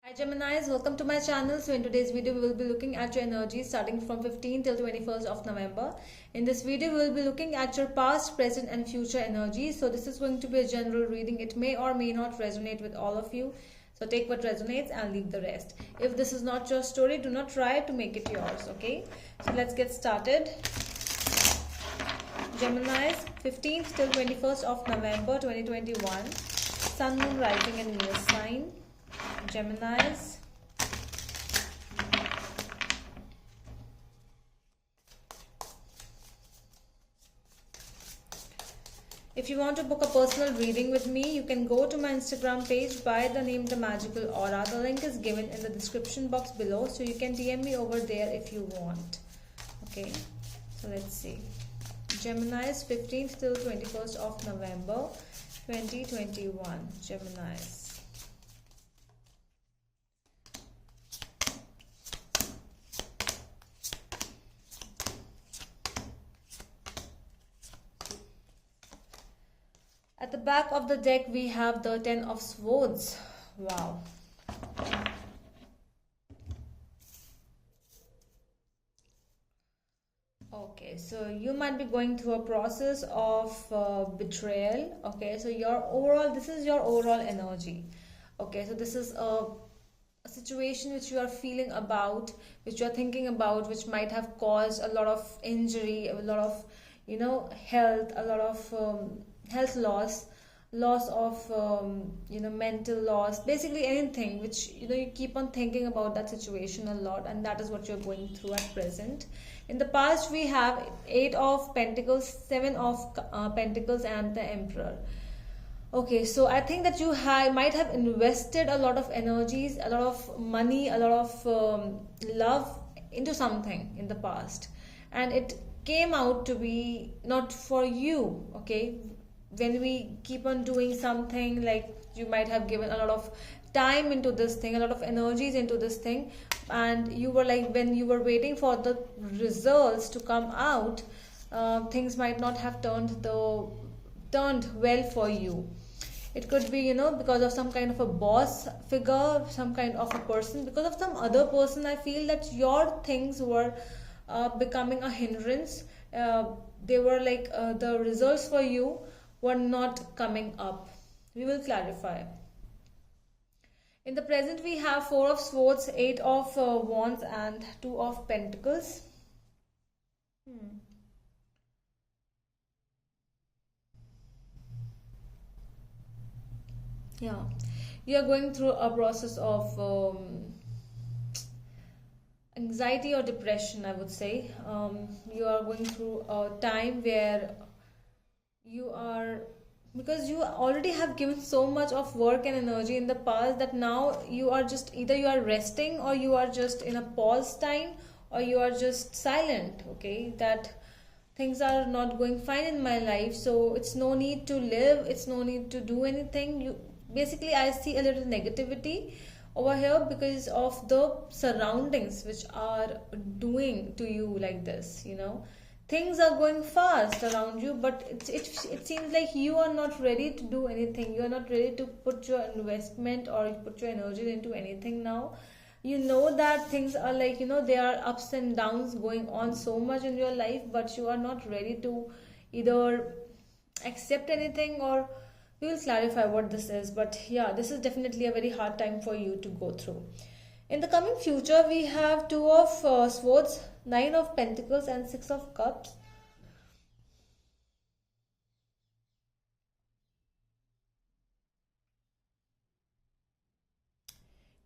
Hi Geminis, welcome to my channel. So in today's video we will be looking at your energy starting from 15th till 21st of November. In this video we will be looking at your past, present and future energy. So this is going to be a general reading. It may or may not resonate with all of you. So take what resonates and leave the rest. If this is not your story, do not try to make it yours, okay? So let's get started. Geminis, 15th till 21st of November 2021. Sun, Moon, Rising and Venus sign. Geminis. If you want to book a personal reading with me, you can go to my Instagram page by the name The Magical Aura. The link is given in the description box below, so you can DM me over there if you want. Okay, so let's see. Geminis, 15th till 21st of November 2021. Geminis. At the back of the deck, we have the Ten of Swords. Wow. Okay, so you might be going through a process of betrayal. Okay, so this is your overall energy. Okay, so this is a situation which you are feeling about, which you are thinking about, which might have caused a lot of injury, a lot of, health, a lot of health loss of mental loss, basically anything which you keep on thinking about that situation a lot, and that is what you're going through at present. In the past we have Eight of Pentacles, Seven of Pentacles and the Emperor. Okay, so I think that you might have invested a lot of energies, a lot of money, a lot of love into something in the past, and it came out to be not for you. Okay, when we keep on doing something, like you might have given a lot of time into this thing, a lot of energies into this thing, and you were like, when you were waiting for the results to come out, things might not have turned well for you. It could be, because of some kind of a boss figure, some kind of a person, because of some other person. I feel that your things were becoming a hindrance. They were like, the results for you were not coming up. We will clarify. In the present we have Four of Swords, Eight of Wands and Two of Pentacles. Yeah, you are going through a process of anxiety or depression, I would say. You are going through a time where you are, because you already have given so much of work and energy in the past, that now you are just, either you are resting or you are just in a pause time, or you are just silent. Okay, that things are not going fine in my life, so it's no need to live, it's no need to do anything. You basically, I see a little negativity over here because of the surroundings which are doing to you like this. Things are going fast around you, but it seems like you are not ready to do anything. You are not ready to put your investment or put your energy into anything now. You know that things are like, there are ups and downs going on so much in your life, but you are not ready to either accept anything, or we will clarify what this is. But yeah, this is definitely a very hard time for you to go through. In the coming future, we have Two of Swords, Nine of Pentacles and Six of Cups.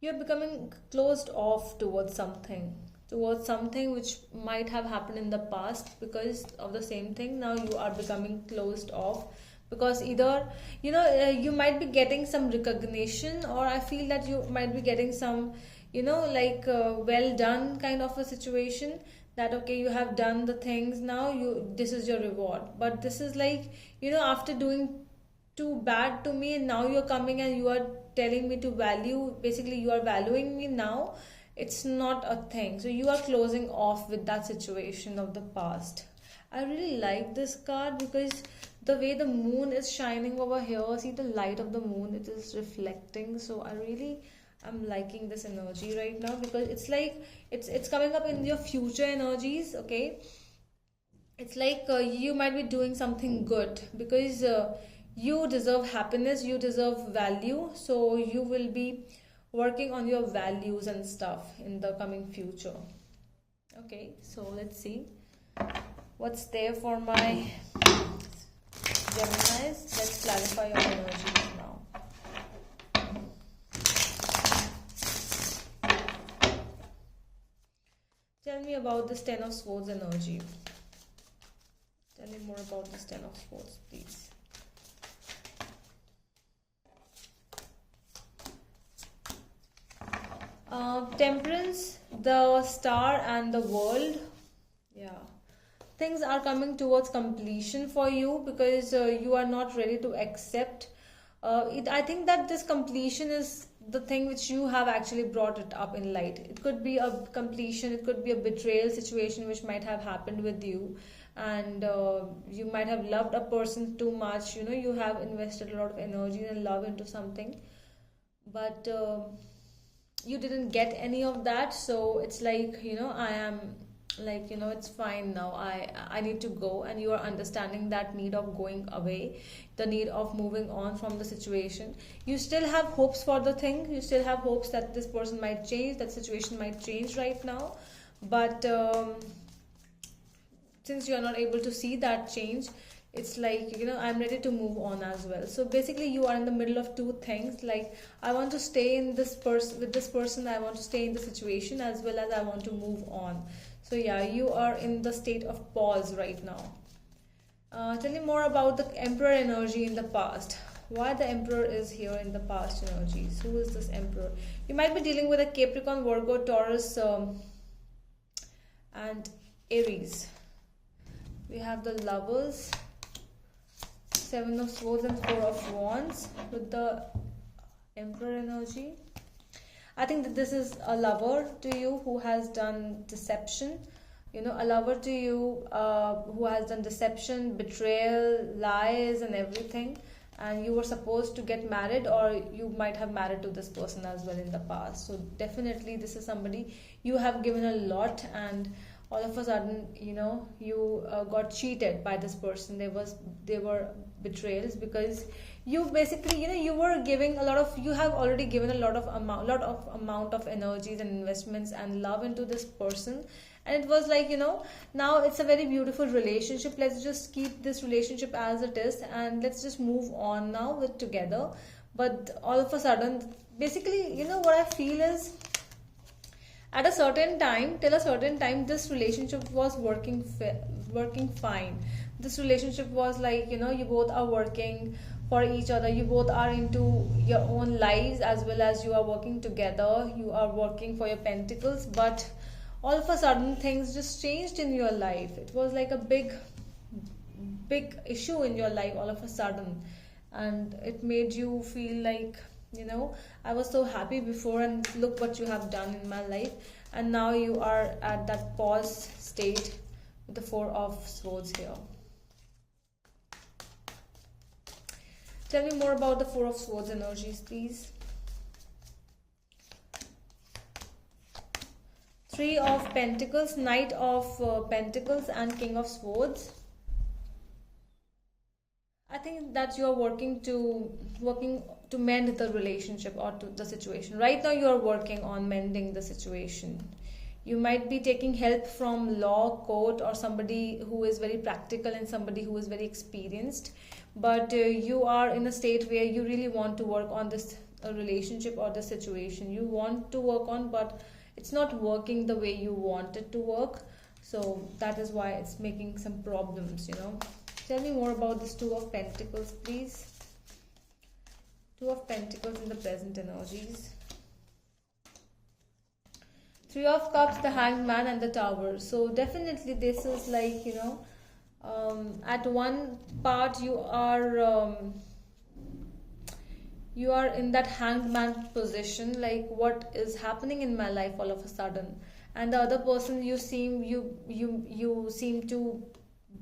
You're becoming closed off towards something which might have happened in the past. Because of the same thing, now you are becoming closed off, because either you might be getting some recognition, or I feel that you might be getting some, like well done kind of a situation, that okay, you have done the things, now this is your reward. But this is like, after doing too bad to me, and now you're coming and you are telling me to value, basically you are valuing me now. It's not a thing, so you are closing off with that situation of the past. I really like this card because the way the moon is shining over here, see the light of the moon, it is reflecting. So I really I'm liking this energy right now because it's like it's coming up in your future energies. Okay, it's like you might be doing something good because you deserve happiness, you deserve value, so you will be working on your values and stuff in the coming future. Okay, so let's see what's there for my Geminis. Let's clarify your energies now. Tell me about this Ten of Swords energy. Tell me more about this Ten of Swords, please. Temperance, the Star, and the World. Yeah. Things are coming towards completion for you because you are not ready to accept. I think that this completion is the thing which you have actually brought it up in light. It could be a completion, it could be a betrayal situation which might have happened with you, and you might have loved a person too much. You know, you have invested a lot of energy and love into something, but you didn't get any of that. So it's like, you know, I am like, you know, it's fine now, I need to go, and you are understanding that need of going away, the need of moving on from the situation. You still have hopes for the thing, you still have hopes that this person might change, that situation might change right now, but since you are not able to see that change, it's like, you know, I'm ready to move on as well. So basically you are in the middle of two things, like I want to stay in this person, with this person, I want to stay in the situation, as well as I want to move on. So yeah, you are in the state of pause right now. Tell me more about the Emperor energy in the past. Why the Emperor is here in the past energies? Who is this Emperor? You might be dealing with a Capricorn, Virgo, Taurus, and Aries. We have the Lovers, Seven of Swords, and Four of Wands with the Emperor energy. I think that this is a lover to you who has done deception. You know, a lover to you who has done deception, betrayal, lies, and everything. And you were supposed to get married, or you might have married to this person as well in the past. So definitely this is somebody you have given a lot, and all of a sudden, you know, you got cheated by this person. There were betrayals because you basically, you know, you were giving a lot of, you have already given a lot of amount of energies and investments and love into this person, and it was like, you know, now it's a very beautiful relationship, let's just keep this relationship as it is and let's just move on now with together. But all of a sudden, basically, you know, what I feel is, at a certain time, till a certain time, this relationship was working fine. This relationship was like, you know, you both are working for each other, you both are into your own lives, as well as you are working together, you are working for your pentacles. But all of a sudden things just changed in your life. It was like a big issue in your life all of a sudden, and it made you feel like, you know, I was so happy before, and look what you have done in my life. And now you are at that pause state with the Four of Swords here. Tell me more about the Four of Swords energies, please. Three of Pentacles, Knight of Pentacles, and King of Swords. I think that you are working to mend the relationship or to the situation. Right now you are working on mending the situation. You might be taking help from law, court, or somebody who is very practical and somebody who is very experienced. But you are in a state where you really want to work on this relationship or the situation. You want to work on, but it's not working the way you want it to work. So that is why it's making some problems, you know. Tell me more about this Two of Pentacles, please. Two of Pentacles in the present energies. Three of Cups, the Hanged Man, and the Tower. So definitely this is like, you know, at one part you are in that Hanged Man position, like what is happening in my life all of a sudden. And the other person you seem to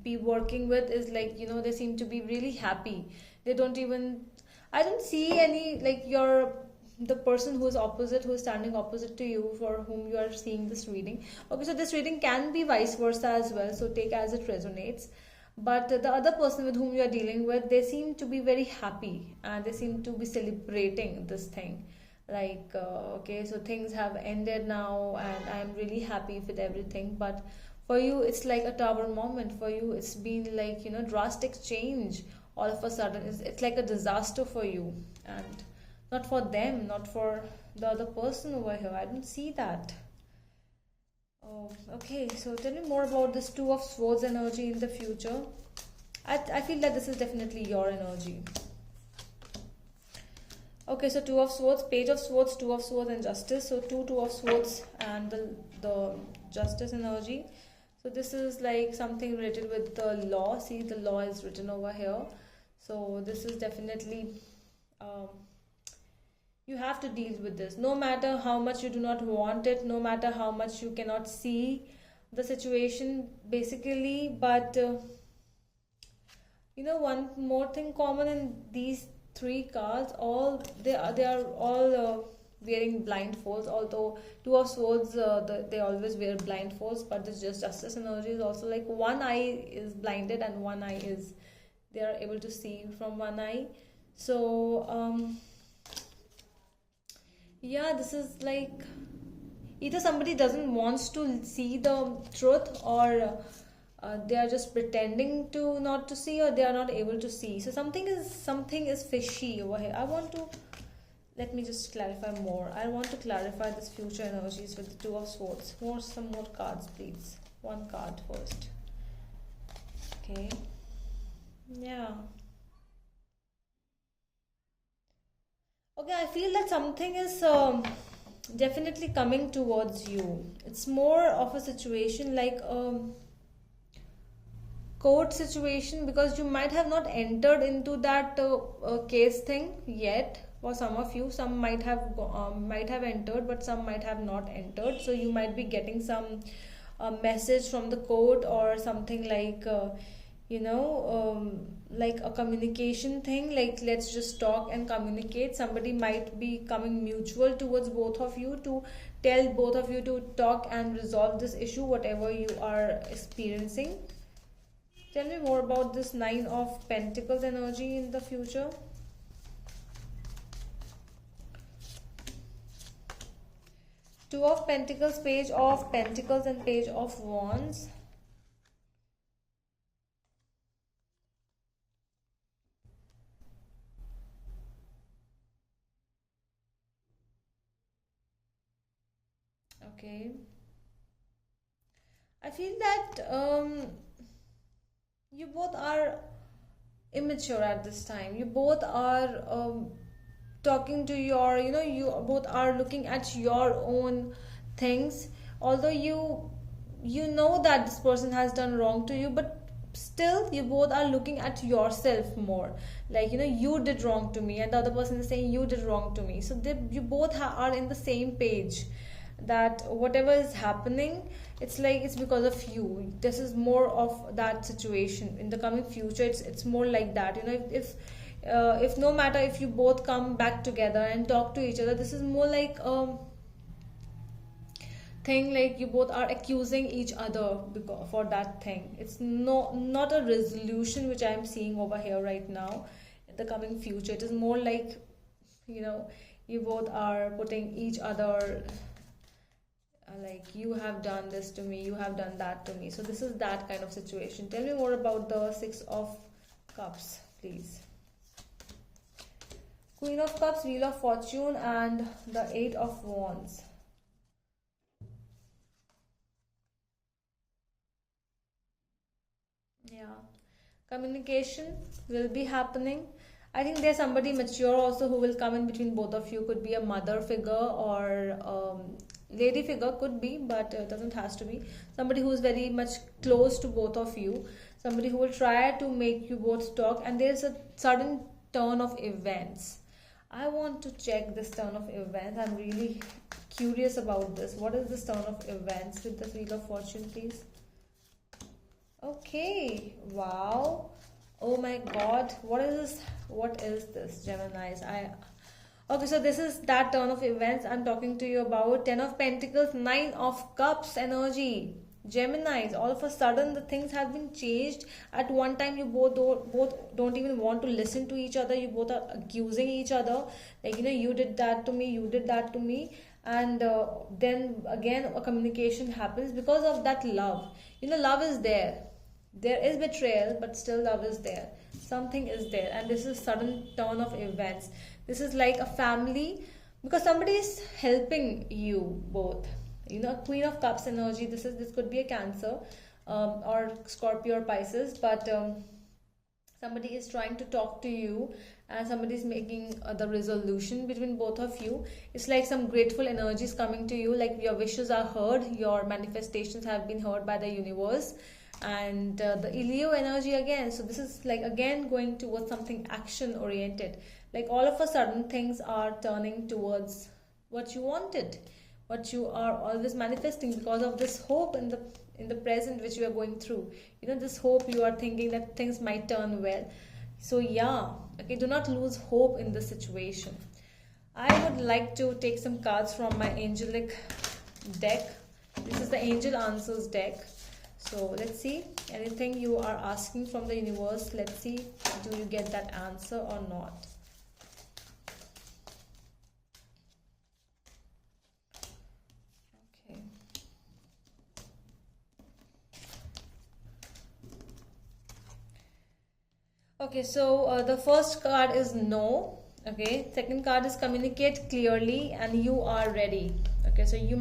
be working with is like, you know, they seem to be really happy. They don't even, I don't see any, like, your the person who is opposite, who is standing opposite to you, for whom you are seeing this reading. Okay, so this reading can be vice versa as well, so take as it resonates. But the other person with whom you are dealing with, they seem to be very happy and they seem to be celebrating this thing. Like, okay, so things have ended now and I'm really happy with everything. But for you, it's like a tower moment. For you, it's been like, drastic change all of a sudden. It's like a disaster for you. And not for them, not for the other person over here. I don't see that. Oh, okay. So tell me more about this Two of Swords energy in the future. I feel that this is definitely your energy. Okay, so Two of Swords, Page of Swords, Two of Swords, and Justice. So Two of Swords, and the Justice energy. So this is like something related with the law. See, the law is written over here. So this is definitely, you have to deal with this. No matter how much you do not want it, no matter how much you cannot see the situation, basically. But one more thing common in these three cards, all they are all wearing blindfolds. Although Two of Swords, they always wear blindfolds, but this just Justice energy is also like one eye is blinded and one eye is, they are able to see from one eye. So yeah, this is like either somebody doesn't wants to see the truth, or they are just pretending to not to see, or they are not able to see. So something is fishy over here. Let me just clarify more. I want to clarify this future energies with the Two of Swords. Some more cards, please. One card first. Okay. Yeah. Okay, I feel that something is definitely coming towards you. It's more of a situation like court situation, because you might have not entered into that case thing yet. For some of you, some might have entered, but some might have not entered. So you might be getting some message from the court, or something like like a communication thing, like let's just talk and communicate. Somebody might be coming mutual towards both of you to tell both of you to talk and resolve this issue, whatever you are experiencing. Tell me more about this Nine of Pentacles energy in the future. Two of Pentacles, Page of Pentacles, and Page of Wands. Okay. I feel that you both are immature at this time. You both are talking to you both are looking at your own things. Although you know that this person has done wrong to you, but still you both are looking at yourself more. Like, you did wrong to me, and the other person is saying you did wrong to me. So you both are in the same page, that whatever is happening, it's like it's because of you. This is more of that situation in the coming future. It's more like that. If no matter if you both come back together and talk to each other, this is more like thing, like you both are accusing each other for that thing. It's not a resolution which I'm seeing over here right now in the coming future. It is more like, you both are putting each other, like, you have done this to me, you have done that to me. So this is that kind of situation. Tell me more about the Six of Cups, please. Queen of Cups, Wheel of Fortune, and the Eight of Wands. Yeah, communication will be happening. I think there's somebody mature also who will come in between both of you. Could be a mother figure, or lady figure, could be, but it doesn't has to be. Somebody who is very much close to both of you. Somebody who will try to make you both talk, and there's a sudden turn of events. I want to check this turn of events. I'm really curious about this. What is this turn of events with the Wheel of Fortune, please? Okay, wow. Oh my god, what is this? What is this, Geminis? Okay, so this is that turn of events I'm talking to you about. 10 of Pentacles, 9 of Cups energy. Geminis, all of a sudden the things have been changed. At one time you both don't even want to listen to each other. You both are accusing each other. Like, you did that to me, you did that to me. And then again a communication happens because of that love. Love is there. There is betrayal, but still love is there. Something is there, and this is sudden turn of events. This is like a family, because somebody is helping you both. Queen of Cups energy. This could be a Cancer, or Scorpio or Pisces, but somebody is trying to talk to you, and somebody is making the resolution between both of you. It's like some grateful energies coming to you, like your wishes are heard, your manifestations have been heard by the universe. And the Leo energy again, so this is like again going towards something action oriented. Like all of a sudden things are turning towards what you wanted, what you are always manifesting, because of this hope in the present which you are going through. This hope, you are thinking that things might turn well. So yeah, okay, do not lose hope in this situation. I would like to take some cards from my angelic deck. This is the Angel Answers deck. So let's see, anything you are asking from the universe, let's see, do you get that answer or not? Okay. Okay, so the first card is no. Okay, second card is communicate clearly and you are ready. Okay, so you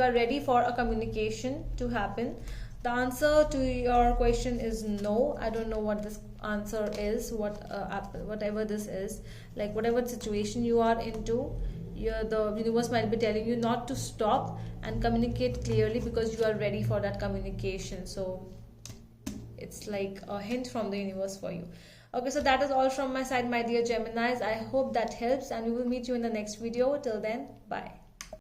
are ready for a communication to happen. The answer to your question is no. I don't know what this answer is, whatever this is, like whatever situation you are into, the universe might be telling you not to stop and communicate clearly, because you are ready for that communication. So it's like a hint from the universe for you. Okay, so that is all from my side, my dear Geminis. I hope that helps, and we will meet you in the next video. Till then, bye.